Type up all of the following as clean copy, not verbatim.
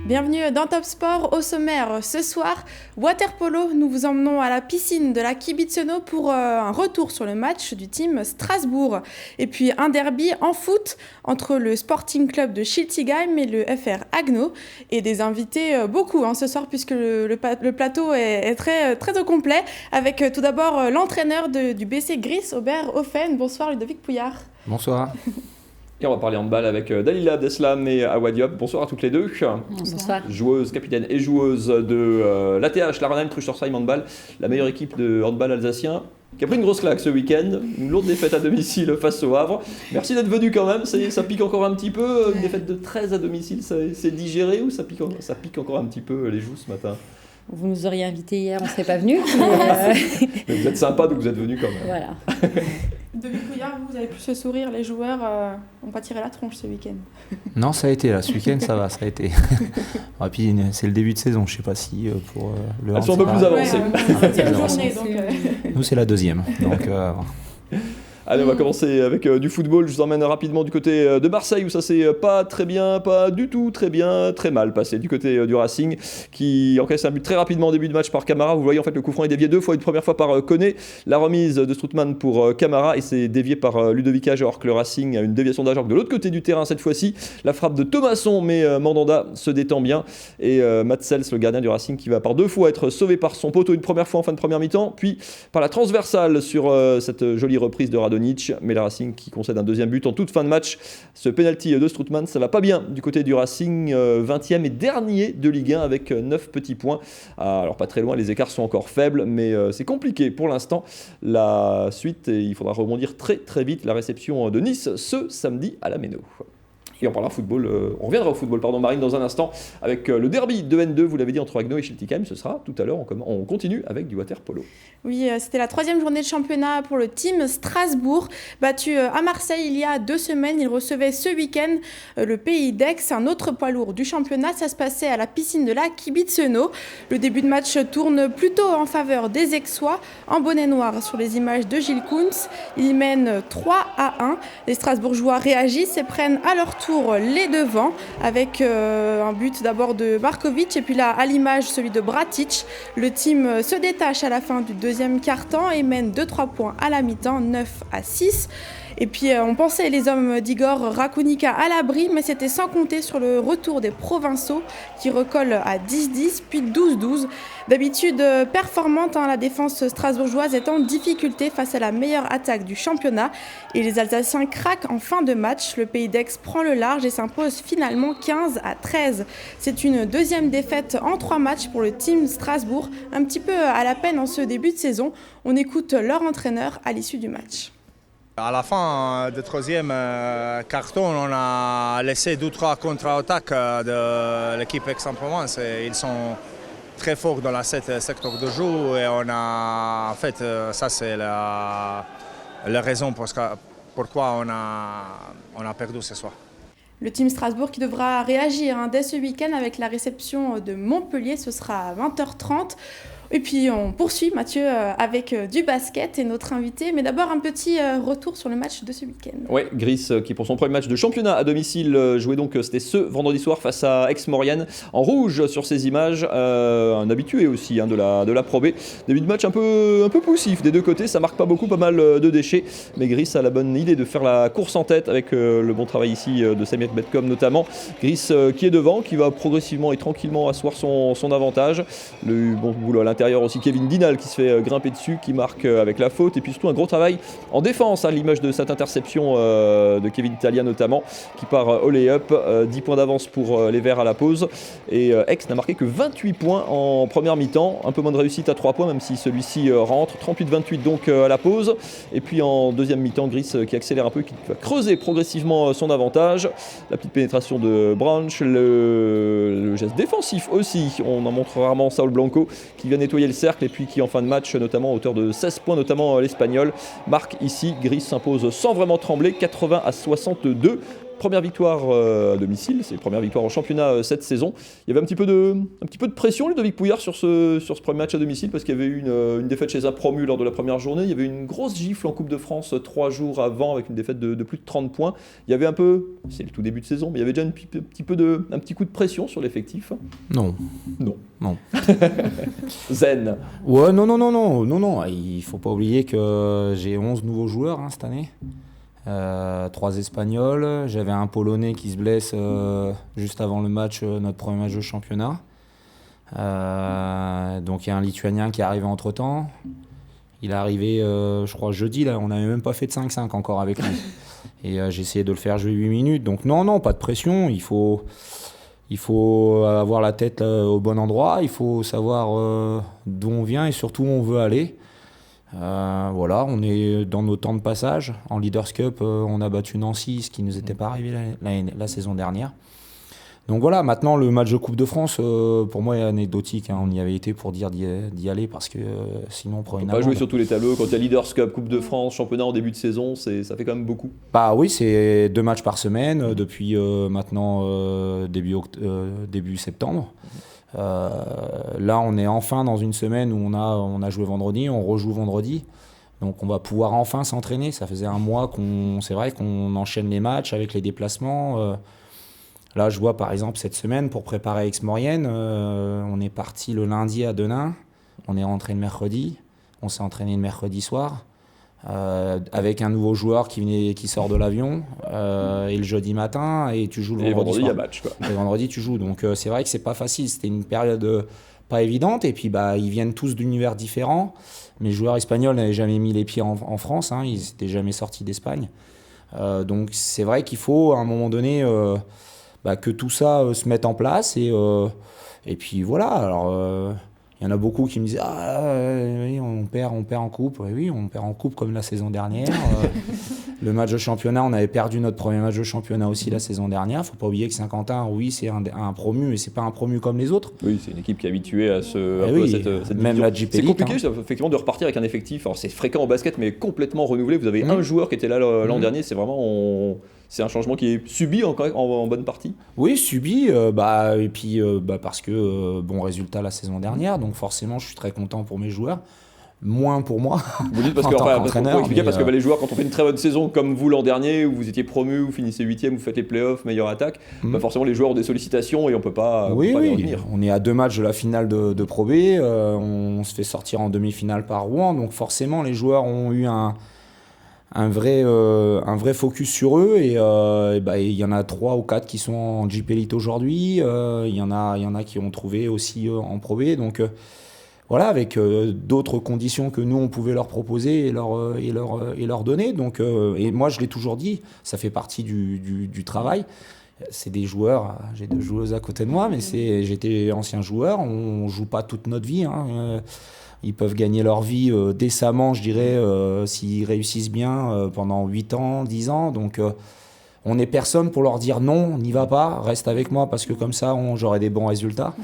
Bienvenue dans Top Sport. Au sommaire ce soir, waterpolo, nous vous emmenons à la piscine de la Kibitsono pour un retour sur le match du team Strasbourg. Et puis un derby en foot entre le Sporting Club de Schiltigheim et le FR Haguenau. Et des invités beaucoup ce soir puisque le plateau est très, très au complet. Avec tout d'abord l'entraîneur du BC Gris, Oberhofen. Bonsoir Ludovic Pouillard. Bonsoir. Et on va parler handball avec Dalila Abdeslam et Awa Diop. Bonsoir à toutes les deux. Bonsoir. Joueuse, capitaine et joueuse de l'ATH, la Rheinheim-Truchtersheim Handball, la meilleure équipe de handball alsacien, qui a pris une grosse claque ce week-end, une lourde défaite à domicile face au Havre. Merci d'être venu quand même, ça pique encore un petit peu. Une défaite de 13 à domicile, c'est digéré ou ça pique encore un petit peu les joues ce matin? Vous nous auriez invité hier, on ne serait pas venu. Mais vous êtes sympa, donc vous êtes venu quand même. Voilà. Ludovic Pouillard, vous avez pu se sourire, les joueurs n'ont pas tiré la tronche ce week-end. Non, ça a été là, ce week-end ça va, ça a été. Et puis c'est le début de saison, je ne sais pas si pour le Elles sont un peu plus avancées. Nous c'est la deuxième, donc... Allez, on va commencer avec du football. Je vous emmène rapidement du côté de Marseille où ça s'est pas très bien, pas du tout très bien, très mal passé. Du côté du Racing qui encaisse un but très rapidement en début de match par Camara. Vous voyez en fait le coup franc est dévié deux fois, une première fois par Koné. La remise de Strootman pour Camara et c'est dévié par Ludovic Ajorc. Le Racing a une déviation d'Ajorc de l'autre côté du terrain cette fois-ci. La frappe de Thomasson mais Mandanda se détend bien. Et Matsels, le gardien du Racing qui va par deux fois être sauvé par son poteau une première fois en fin de première mi-temps. Puis par la transversale sur cette jolie reprise de Radonjic. Mais le Racing qui concède un deuxième but en toute fin de match. Ce penalty de Strootman, ça va pas bien du côté du Racing, 20e et dernier de Ligue 1 avec 9 petits points. Alors pas très loin, les écarts sont encore faibles, mais c'est compliqué pour l'instant. La suite, il faudra rebondir très très vite. La réception de Nice ce samedi à la Méno. Et on parlera football, on reviendra au football, Marine, dans un instant, avec le derby de N2, vous l'avez dit, entre Haguenau et Schiltigheim. Ce sera tout à l'heure, on continue avec du water-polo. Oui, c'était la 3e journée de championnat pour le team Strasbourg. Battu à Marseille il y a 2 semaines, il recevait ce week-end le Pays d'Aix, un autre poids lourd du championnat. Ça se passait à la piscine de la Kibitsono. Le début de match tourne plutôt en faveur des Aixois, en bonnet noir sur les images de Gilles Kuntz. Ils mènent 3-1. Les Strasbourgeois réagissent et prennent à leur tour les devants avec un but d'abord de Markovic et puis là à l'image celui de Bratic. Le team se détache à la fin du deuxième quart-temps et mène 2-3 points à la mi-temps, 9-6. Et puis on pensait les hommes d'Igor Rakunica à l'abri, mais c'était sans compter sur le retour des Provençaux qui recollent à 10-10 puis 12-12. D'habitude performante, la défense strasbourgeoise est en difficulté face à la meilleure attaque du championnat. Et les Alsaciens craquent en fin de match. Le Pays d'Aix prend le large et s'impose finalement 15-13. C'est une deuxième défaite en 3 matchs pour le team Strasbourg, un petit peu à la peine en ce début de saison. On écoute leur entraîneur à l'issue du match. À la fin du troisième carton, on a laissé 2-3 contre-attaques de l'équipe Aix-en-Provence. Ils sont très forts dans cette secteur de jeu et on a, en fait, ça c'est la raison pourquoi on a perdu ce soir. Le team Strasbourg qui devra réagir dès ce week-end avec la réception de Montpellier, ce sera à 20h30. Et puis on poursuit, Mathieu, avec du basket et notre invité. Mais d'abord un petit retour sur le match de ce week-end. Oui, Gris qui pour son premier match de championnat à domicile jouait donc, c'était ce vendredi soir face à Aix-Maurienne. En rouge sur ces images, un habitué aussi de la Pro B. Début de match un peu poussif des deux côtés, ça marque pas beaucoup, pas mal de déchets. Mais Gris a la bonne idée de faire la course en tête avec le bon travail ici de Samir Betcom notamment. Gris qui est devant, qui va progressivement et tranquillement asseoir son avantage. Le bon boulot à l'intérieur aussi, Kevin Dinal qui se fait grimper dessus, qui marque avec la faute, et puis surtout un gros travail en défense à l'image de cette interception de Kevin Italia notamment, qui part au lay-up, 10 points d'avance pour les Verts à la pause, et Aix n'a marqué que 28 points en première mi-temps, un peu moins de réussite à 3 points même si celui-ci rentre, 38-28 donc à la pause, et puis en deuxième mi-temps Gris qui accélère un peu, qui va creuser progressivement son avantage, la petite pénétration de Branch, le geste défensif aussi, on en montre rarement Saul Blanco qui vient nettoyer le cercle et puis qui en fin de match, notamment à hauteur de 16 points, notamment l'Espagnol, marque ici. Gris s'impose sans vraiment trembler, 80-62. première victoire à domicile, c'est la première victoire en championnat cette saison. Il y avait un petit peu de pression, Ludovic Pouillard, sur ce premier match à domicile, parce qu'il y avait eu une défaite chez un promu lors de la première journée. Il y avait une grosse gifle en Coupe de France 3 jours avant, avec une défaite de plus de 30 points. Il y avait un peu, c'est le tout début de saison, mais il y avait déjà un petit coup de pression sur l'effectif. Non. Zen. Ouais, non. Il faut pas oublier que j'ai 11 nouveaux joueurs cette année. 3 Espagnols. J'avais un Polonais qui se blesse juste avant le match, notre premier match de championnat. Donc il y a un Lituanien qui est arrivé entre-temps. Il est arrivé, je crois, jeudi. Là, on n'avait même pas fait de 5-5 encore avec lui. Et j'ai essayé de le faire jouer 8 minutes. Donc non, pas de pression. Il faut avoir la tête au bon endroit, il faut savoir d'où on vient et surtout où on veut aller. Voilà, on est dans nos temps de passage. En Leaders Cup, on a battu Nancy, ce qui ne nous était pas arrivé la saison dernière. Donc voilà, maintenant le match de Coupe de France, pour moi est anecdotique. On y avait été pour dire d'y aller parce que sinon on prend une amende. Pas jouer sur tous les tableaux, quand il y a Leaders Cup, Coupe de France, championnat en début de saison, ça fait quand même beaucoup. Bah oui, c'est 2 matchs par semaine depuis maintenant début septembre. Là on est enfin dans une semaine où on a joué vendredi, on rejoue vendredi. Donc on va pouvoir enfin s'entraîner. Ça faisait un mois c'est vrai qu'on enchaîne les matchs avec les déplacements. Là, je vois par exemple cette semaine pour préparer Aix-Maurienne, on est parti le lundi à Denain, on est rentré le mercredi, on s'est entraîné le mercredi soir avec un nouveau joueur qui sort de l'avion et le jeudi matin et tu joues le vendredi soir. Il y a match quoi. Et vendredi tu joues, donc c'est vrai que c'est pas facile, c'était une période pas évidente et puis ils viennent tous d'univers différents. Mes joueurs espagnols n'avaient jamais mis les pieds en France, ils n'étaient jamais sortis d'Espagne. Donc c'est vrai qu'il faut à un moment donné que tout ça se mette en place et puis voilà. Alors il y en a beaucoup qui me disent oui, on perd en coupe. Oui, on perd en coupe comme la saison dernière. Le match de championnat, on avait perdu notre premier match de championnat aussi la saison dernière. Faut pas oublier que Saint-Quentin, oui, c'est un promu, mais c'est pas un promu comme les autres. Oui, c'est une équipe qui est habituée à cette même division. la JP C'est compliqué effectivement de repartir avec un effectif. Alors c'est fréquent au basket, mais complètement renouvelé. Vous avez un joueur qui était là l'an dernier. C'est vraiment c'est un changement qui est subi en bonne partie. Oui, subi. Et puis parce que bon résultat la saison dernière, donc forcément je suis très content pour mes joueurs. Moins pour moi. Vous dites parce que les joueurs, quand on fait une très bonne saison comme vous l'an dernier, où vous étiez promu, vous finissez 8e, vous faites les playoffs, meilleure attaque, forcément les joueurs ont des sollicitations et on peut pas y revenir. On est à 2 matchs de la finale de Pro B, on se fait sortir en demi-finale par Rouen, donc forcément les joueurs ont eu un vrai focus sur eux et il y en a 3 ou 4 qui sont en JP Elite aujourd'hui, il y en a qui ont trouvé aussi en Pro B, donc voilà, avec d'autres conditions que nous on pouvait leur proposer et leur donner. Donc et moi je l'ai toujours dit, ça fait partie du travail. C'est des joueurs, j'ai 2 joueuses à côté de moi, mais j'étais ancien joueur, on joue pas toute notre vie. Ils peuvent gagner leur vie décemment, je dirais, s'ils réussissent bien pendant 8 ans, 10 ans. Donc on n'est personne pour leur dire non, n'y va pas, reste avec moi parce que comme ça j'aurai des bons résultats.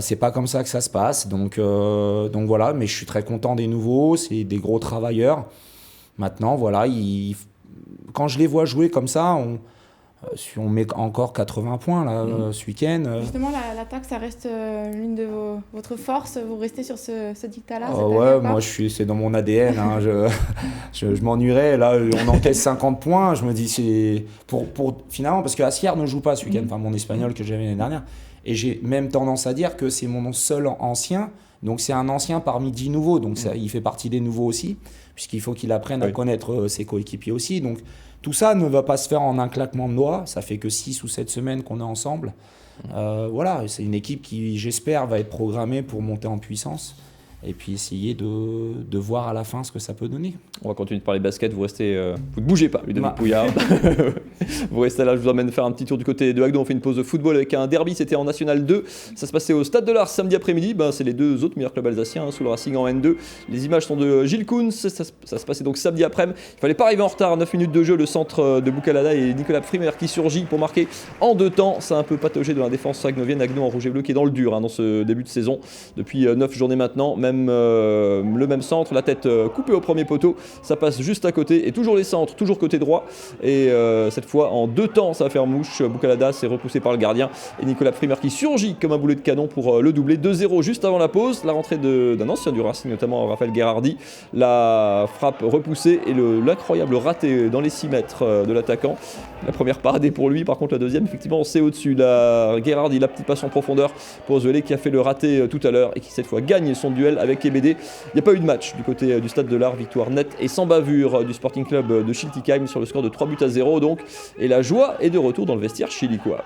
C'est pas comme ça que ça se passe. Donc voilà, mais je suis très content des nouveaux, c'est des gros travailleurs. Maintenant, voilà, quand je les vois jouer comme ça, si on met encore 80 points là, ce week-end. Justement, l'attaque, ça reste l'une de votre force. Vous restez sur ce dictat-là moi c'est dans mon ADN. Je m'ennuierais. Là, on encaisse 50 points. Je me dis, c'est finalement, parce que Assier ne joue pas ce week-end, mon espagnol que j'avais l'année dernière. Et j'ai même tendance à dire que c'est mon seul ancien. Donc c'est un ancien parmi 10 nouveaux. Donc il fait partie des nouveaux aussi, puisqu'il faut qu'il apprenne à connaître ses coéquipiers aussi. Donc tout ça ne va pas se faire en un claquement de doigts. Ça fait que 6 ou 7 semaines qu'on est ensemble. Voilà, c'est une équipe qui, j'espère, va être programmée pour monter en puissance. Et puis essayer de voir à la fin ce que ça peut donner. On va continuer de parler basket, vous restez, vous ne bougez pas, Ludovic Pouillard. Vous restez là, je vous emmène faire un petit tour du côté de Agno. On fait une pause de football avec un derby, c'était en National 2. Ça se passait au Stade de l'Art samedi après-midi. C'est les 2 autres meilleurs clubs alsaciens sous le Racing en N2. Les images sont de Gilles Koons, ça se passait donc samedi après-midi. Il ne fallait pas arriver en retard, 9 minutes de jeu, le centre de Boukalada et Nicolas Frimer qui surgit pour marquer en 2 temps. Ça a un peu pataugé de la défense agnovienne, Agno en rouge et bleu qui est dans le dur dans ce début de saison. Depuis 9 journées maintenant, le même centre, la tête coupée au premier poteau, ça passe juste à côté, et toujours les centres, toujours côté droit, et cette fois en 2 temps ça va faire mouche. Boucalada s'est repoussé par le gardien, et Nicolas Primer qui surgit comme un boulet de canon pour le doubler. 2-0 juste avant la pause, la rentrée d'un ancien du Racing, notamment Raphaël Gherardi, la frappe repoussée et l'incroyable raté dans les 6 mètres de l'attaquant. La première parade est pour lui, par contre la deuxième effectivement c'est au-dessus. Gherardi, la petite passe en profondeur pour Zoélé qui a fait le raté tout à l'heure et qui cette fois gagne son duel avec Kébédé. Il n'y a pas eu de match du côté du Stade de l'Art, victoire nette et sans bavure du Sporting Club de Schiltigheim sur le score de 3-0 donc, et la joie est de retour dans le vestiaire chilicois.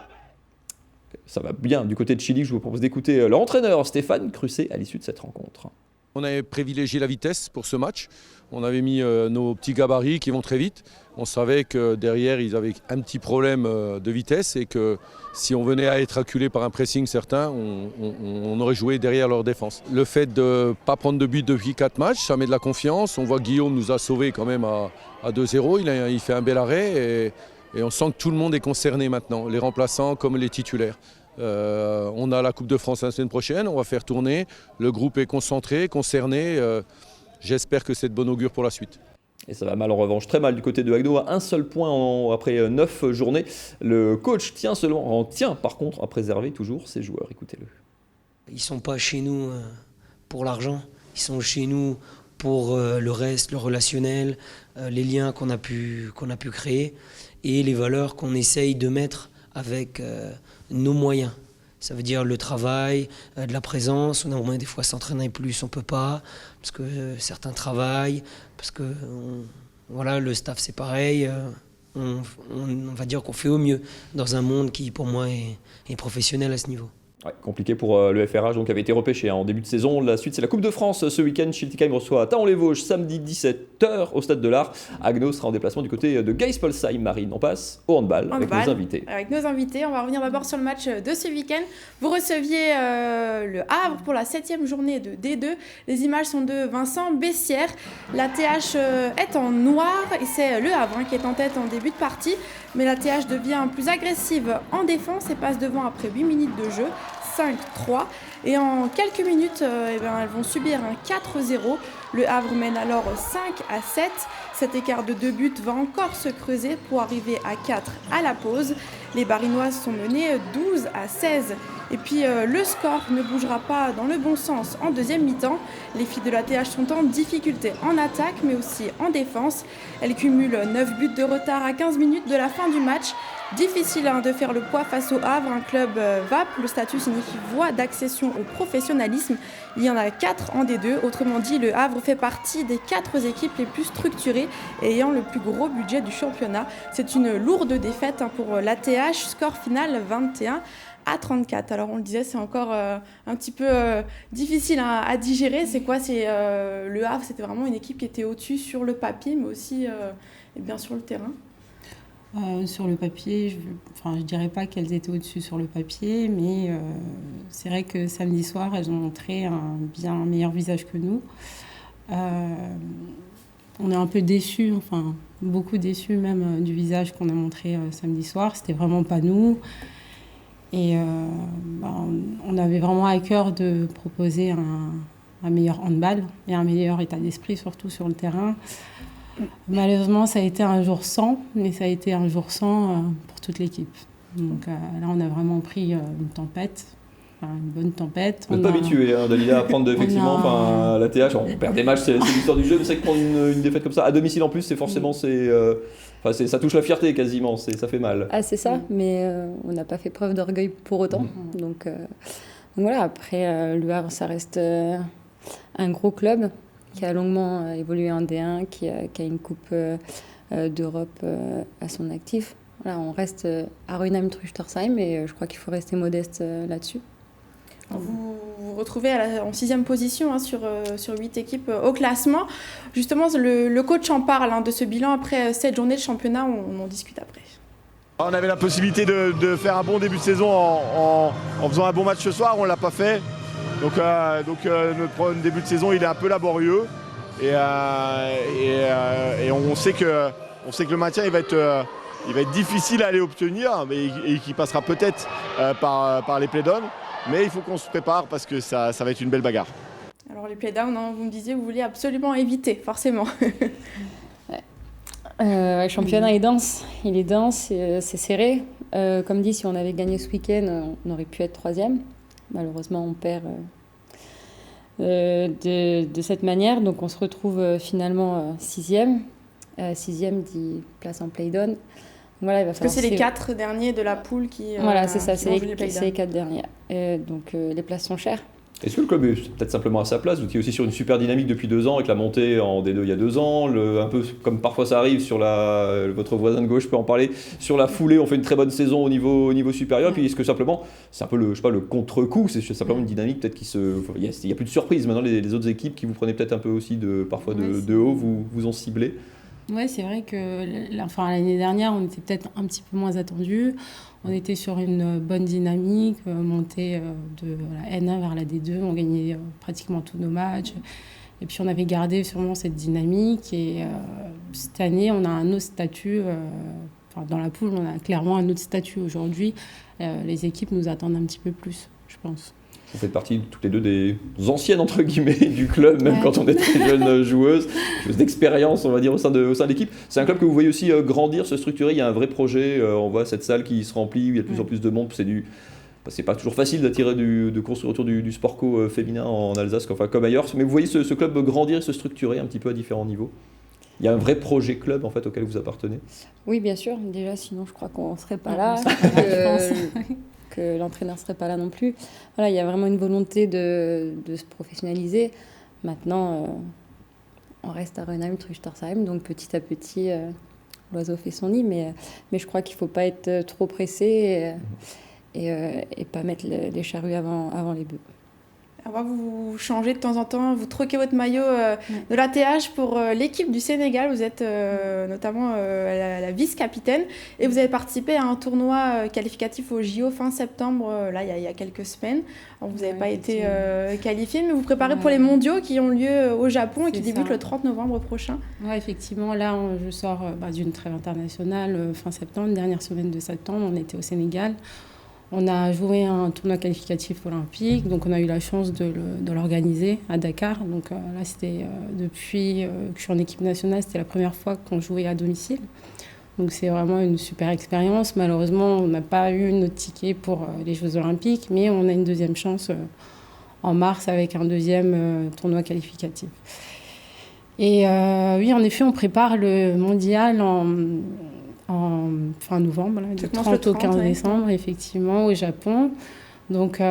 Ça va bien du côté de Chili, je vous propose d'écouter leur entraîneur Stéphane Crusset à l'issue de cette rencontre. On avait privilégié la vitesse pour ce match. On avait mis nos petits gabarits qui vont très vite. On savait que derrière, ils avaient un petit problème de vitesse et que si on venait à être acculé par un pressing certain, on aurait joué derrière leur défense. Le fait de ne pas prendre de but depuis 4 matchs, ça met de la confiance. On voit que Guillaume nous a sauvés quand même à 2-0. Il fait un bel arrêt et on sent que tout le monde est concerné maintenant, les remplaçants comme les titulaires. On a la Coupe de France la semaine prochaine, on va faire tourner. Le groupe est concentré, concerné. J'espère que c'est de bon augure pour la suite. Et ça va mal en revanche, très mal du côté de Haguenau, à un seul point après 9 journées. Le coach tient par contre à préserver toujours ses joueurs, écoutez-le. Ils ne sont pas chez nous pour l'argent, ils sont chez nous pour le reste, le relationnel, les liens qu'on a pu créer et les valeurs qu'on essaye de mettre avec nos moyens. Ça veut dire le travail, de la présence. On aimerait des fois s'entraîner plus, on ne peut pas, parce que certains travaillent, parce que voilà, le staff c'est pareil. On va dire qu'on fait au mieux dans un monde qui pour moi est professionnel à ce niveau. Ouais, compliqué pour le FRH, donc avait été repêché en début de saison. La suite, c'est la Coupe de France ce week-end. Schiltigheim reçoit Thaon-les-Vosges samedi 17h au Stade de l'Art. Haguenau sera en déplacement du côté de Geispolsheim. Marine, on passe au handball avec nos invités. Avec nos invités, on va revenir d'abord sur le match de ce week-end. Vous receviez le Havre pour la 7e journée de D2. Les images sont de Vincent Bessières. La TH est en noir et c'est le Havre qui est en tête en début de partie. Mais la TH devient plus agressive en défense et passe devant après 8 minutes de jeu. 5-3 et en quelques minutes elles vont subir un 4-0. Le Havre mène alors 5-7. Cet écart de 2 buts va encore se creuser pour arriver à 4 à la pause. Les Barinoises sont menées 12-16. Et puis le score ne bougera pas dans le bon sens en deuxième mi-temps. Les filles de la TH sont en difficulté en attaque mais aussi en défense. Elles cumulent 9 buts de retard à 15 minutes de la fin du match. Difficile de faire le poids face au Havre, un club VAP. Le statut signifie voie d'accession au professionnalisme. Il y en a 4 en D2. Autrement dit, le Havre fait partie des 4 équipes les plus structurées et ayant le plus gros budget du championnat. C'est une lourde défaite pour l'ATH. Score final 21-34. Alors on le disait, c'est encore un petit peu difficile à digérer. C'est quoi ? Le Havre, c'était vraiment une équipe qui était au-dessus sur le papier, mais aussi et bien sur le terrain. Sur le papier, je dirais pas qu'elles étaient au-dessus sur le papier, mais c'est vrai que samedi soir, elles ont montré un bien meilleur visage que nous. On est un peu déçus, beaucoup déçus même du visage qu'on a montré samedi soir. C'était vraiment pas nous. Et on avait vraiment à cœur de proposer un meilleur handball et un meilleur état d'esprit, surtout sur le terrain. Malheureusement, ça a été un jour sans, mais ça a été un jour sans pour toute l'équipe. Donc là, on a vraiment pris une tempête, une bonne tempête. Vous n'êtes pas habitué, Dalila, à prendre effectivement la TH. On perd des matchs, c'est l'histoire du jeu, mais c'est vrai que prendre une défaite comme ça, à domicile en plus, c'est forcément... ça touche la fierté quasiment, ça fait mal. Ah, c'est ça, mais on n'a pas fait preuve d'orgueil pour autant. Donc voilà, après, le Havre, ça reste un gros club qui a longuement évolué en D1, qui a une coupe d'Europe à son actif. Voilà, on reste à Runheim-Trüchtersheim et je crois qu'il faut rester modeste là-dessus. Vous vous retrouvez en 6e position sur 8 équipes au classement. Justement, le coach en parle de ce bilan après 7 journées de championnat, on en discute après. On avait la possibilité de faire un bon début de saison en faisant un bon match ce soir, on ne l'a pas fait. Donc notre début de saison il est un peu laborieux et on sait que le maintien il va être difficile à aller obtenir et qui passera peut-être par les play-downs, mais il faut qu'on se prépare parce que ça va être une belle bagarre. Alors les play-down, hein, vous me disiez, vous vouliez absolument éviter, forcément. Le championnat est dense, c'est serré. Comme dit, si on avait gagné ce week-end, on aurait pu être 3e. Malheureusement, on perd de cette manière, donc on se retrouve finalement 6e. 6e dit place en play-down. Voilà, Parce que c'est les 4 derniers de la poule qui voilà, c'est ça, c'est les 4 4 derniers. Donc les places sont chères. Est-ce que le club est peut-être simplement à sa place? Vous étiez aussi sur une super dynamique depuis 2 ans, avec la montée en D2 il y a 2 ans, un peu comme parfois ça arrive sur votre voisin de gauche peut en parler, sur la foulée on fait une très bonne saison au niveau supérieur, et puis est-ce que simplement c'est un peu le contre-coup, c'est simplement une dynamique peut-être il y a plus de surprise maintenant, les autres équipes qui vous prenaient peut-être un peu aussi parfois de haut vous ont ciblé? Ouais, c'est vrai que l'année dernière, on était peut-être un petit peu moins attendus. On était sur une bonne dynamique, montée de la N1 vers la D2. On gagnait pratiquement tous nos matchs. Et puis, on avait gardé sûrement cette dynamique. Et cette année, on a un autre statut. Dans la poule, on a clairement un autre statut aujourd'hui. Les équipes nous attendent un petit peu plus, je pense. Vous faites partie toutes les deux des anciennes entre guillemets du club, même quand on est très jeune joueuse d'expérience, on va dire, au sein de l'équipe. C'est un club que vous voyez aussi grandir, se structurer. Il y a un vrai projet. On voit cette salle qui se remplit, il y a de plus en plus de monde. C'est pas toujours facile d'attirer de construire autour du sport co féminin en Alsace, comme ailleurs. Mais vous voyez ce club grandir et se structurer un petit peu à différents niveaux. Il y a un vrai projet club en fait auquel vous appartenez. Oui, bien sûr. Déjà, sinon je crois qu'on ne serait pas là. Que l'entraîneur ne serait pas là non plus. Voilà, il y a vraiment une volonté de se professionnaliser. Maintenant, on reste à Rönnheim-Trüchtersheim, donc petit à petit, l'oiseau fait son nid, mais je crois qu'il ne faut pas être trop pressé et pas mettre les charrues avant les bœufs. Alors, vous changez de temps en temps, vous troquez votre maillot de l'ATH pour l'équipe du Sénégal. Vous êtes notamment la vice-capitaine et vous avez participé à un tournoi qualificatif au JO fin septembre, il y a quelques semaines. Alors, vous n'avez pas été qualifié, mais vous préparez pour les mondiaux qui ont lieu au Japon et qui débutent le 30 novembre prochain. Oui, effectivement, là, je sors d'une trêve internationale fin septembre, dernière semaine de septembre, on était au Sénégal. On a joué un tournoi qualificatif olympique, donc on a eu la chance de l'organiser à Dakar. Donc là, c'était depuis que je suis en équipe nationale, c'était la première fois qu'on jouait à domicile. Donc c'est vraiment une super expérience. Malheureusement, on n'a pas eu notre ticket pour les Jeux olympiques, mais on a une deuxième chance en mars avec un deuxième tournoi qualificatif. Et oui, en effet, on prépare le mondial en fin novembre, du 30 au 15 décembre, effectivement, au Japon. Donc,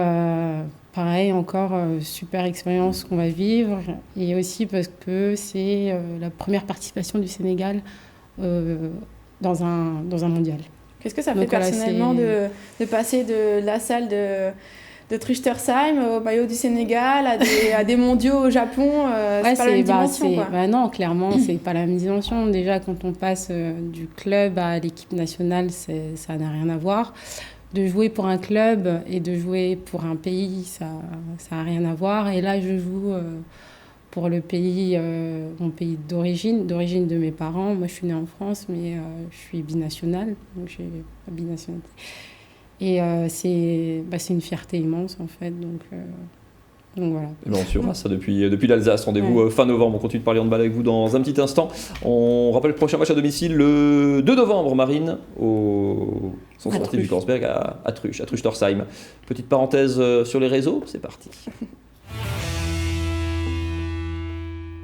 pareil, encore super expérience qu'on va vivre. Et aussi parce que c'est la première participation du Sénégal dans un mondial. Qu'est-ce que ça fait personnellement de passer de la salle de Trüchtersheim au maillot du Sénégal, à des mondiaux au Japon, c'est pas la même dimension, quoi. Non, clairement, c'est pas la même dimension. Déjà, quand on passe du club à l'équipe nationale, ça n'a rien à voir. De jouer pour un club et de jouer pour un pays, ça n'a rien à voir. Et là, je joue pour le pays, mon pays d'origine de mes parents. Moi, je suis née en France, mais je suis binationale, donc j'ai la binationalité. Et c'est une fierté immense, en fait. Donc voilà. Et on suivra ça depuis l'Alsace. Rendez-vous fin novembre. On continue de parler handball avec vous dans un petit instant. On rappelle le prochain match à domicile le 2 novembre, Marine, au centre sportif du Korsberg à Trüchtersheim. Petite parenthèse sur les réseaux, c'est parti.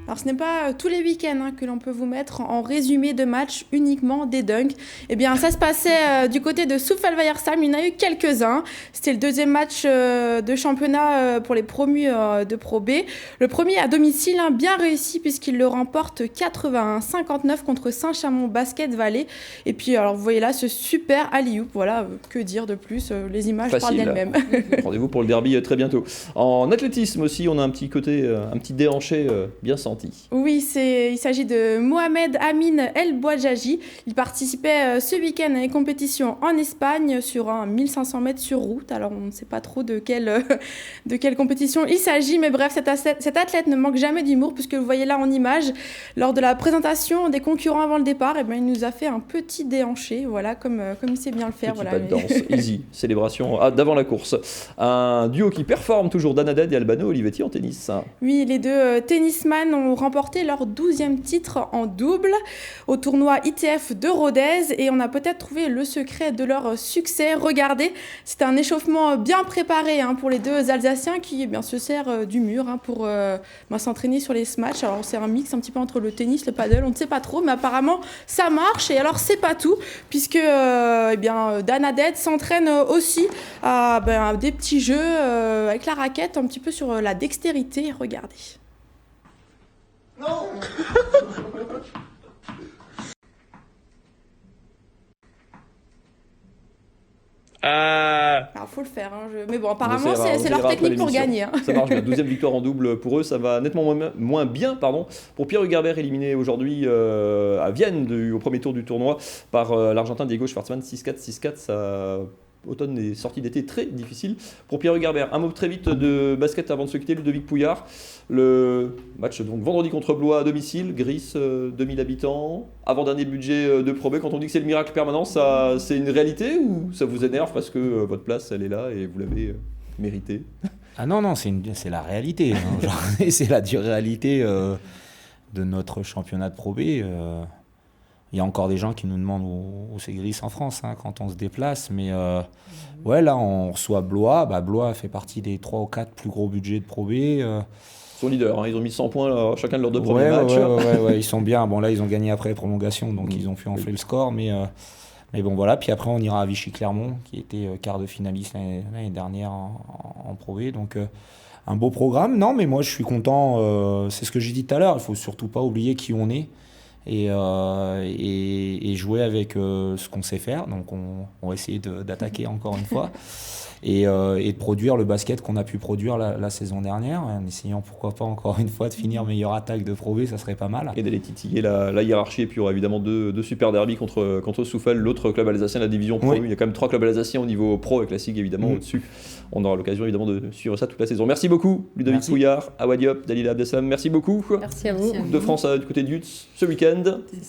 Alors, ce n'est pas tous les week-ends que l'on peut vous mettre en résumé de match uniquement des dunks. Eh bien, ça se passait du côté de Souffelweiersheim. Il y en a eu quelques-uns. C'était le deuxième match de championnat pour les promus de Pro B. Le premier à domicile, bien réussi puisqu'il le remporte 81-59 contre Saint-Chamond Basket Valley. Et puis, alors, vous voyez là ce super alley-oop. Voilà, que dire de plus, les images parlent d'elles-mêmes. Rendez-vous pour le derby très bientôt. En athlétisme aussi, on a un petit côté, un petit déhanché bien centré ressenti. Oui, il s'agit de Mohamed Amin El Bouadjaji. Il participait ce week-end à une compétition en Espagne sur un 1500 mètres sur route. Alors on ne sait pas trop de quelle compétition il s'agit, mais bref, cet athlète ne manque jamais d'humour, puisque vous voyez là en image, lors de la présentation des concurrents avant le départ, il nous a fait un petit déhanché, voilà, comme il sait bien le faire. Petit Voilà, pas de danse, easy, célébration d'avant la course. Un duo qui performe toujours, Dan Haddad et Albano Olivetti en tennis. Oui, les deux tennisman ont remporté leur 12e titre en double au tournoi ITF de Rodez, et on a peut-être trouvé le secret de leur succès. Regardez, c'est un échauffement bien préparé pour les deux Alsaciens qui se servent du mur pour s'entraîner sur les smash. Alors c'est un mix un petit peu entre le tennis, le paddle, on ne sait pas trop, mais apparemment ça marche. Et alors c'est pas tout, puisque Dan Haddad s'entraîne aussi à des petits jeux avec la raquette, un petit peu sur la dextérité. Regardez. Non. Alors faut le faire, mais bon, apparemment c'est leur technique pour gagner. Ça marche bien. 12e victoire en double pour eux, ça va nettement moins bien pour Pierre Hugerbert, éliminé aujourd'hui à Vienne au premier tour du tournoi par l'Argentin Diego Schwartzmann, 6-4, 6-4. Ça automne des sorties d'été très difficiles pour Pierre Hugerbert. Un mot très vite de basket avant de se quitter, Ludovic Pouillard. Le match donc vendredi contre Blois à domicile, Gris, 2000 habitants, avant-dernier budget de Pro B. Quand on dit que c'est le miracle permanent, c'est une réalité ou ça vous énerve parce que votre place elle est là et vous l'avez méritée? Ah non, c'est la réalité. C'est la dure réalité de notre championnat de Pro B. Il y a encore des gens qui nous demandent où c'est Gris en France quand on se déplace. Mais là, on reçoit Blois. Blois fait partie des 3 ou 4 plus gros budgets de Pro B. Ils sont leaders, ils ont mis 100 points là, chacun de leurs 2 premiers matchs. Ils sont bien. Bon, là, ils ont gagné après prolongation, donc ils ont pu enfler le score. Mais bon, voilà. Puis après, on ira à Vichy-Clermont, qui était quart de finaliste l'année dernière en Pro B. Donc, un beau programme. Non, mais moi, je suis content. C'est ce que j'ai dit tout à l'heure. Il ne faut surtout pas oublier qui on est. Et jouer avec ce qu'on sait faire. Donc on va essayer d'attaquer encore une fois et de produire le basket qu'on a pu produire la saison dernière, en essayant pourquoi pas encore une fois de finir meilleure attaque de Pro B, ça serait pas mal. Et d'aller titiller la hiérarchie. Et puis il y aura évidemment deux super derbies contre Souffel, l'autre club alsacien de la division Pro. Oui. Il y a quand même 3 clubs alsaciens au niveau Pro avec la SIG évidemment au-dessus. On aura l'occasion évidemment de suivre ça toute la saison. Merci beaucoup Ludovic Pouillard, Awa Diop, Dalila Abdeslam, merci beaucoup. Merci à vous. Coupe de France du côté de Yutz ce week-end.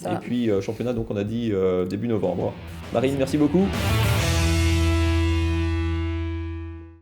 Et puis championnat, donc on a dit début novembre. Marine, merci beaucoup.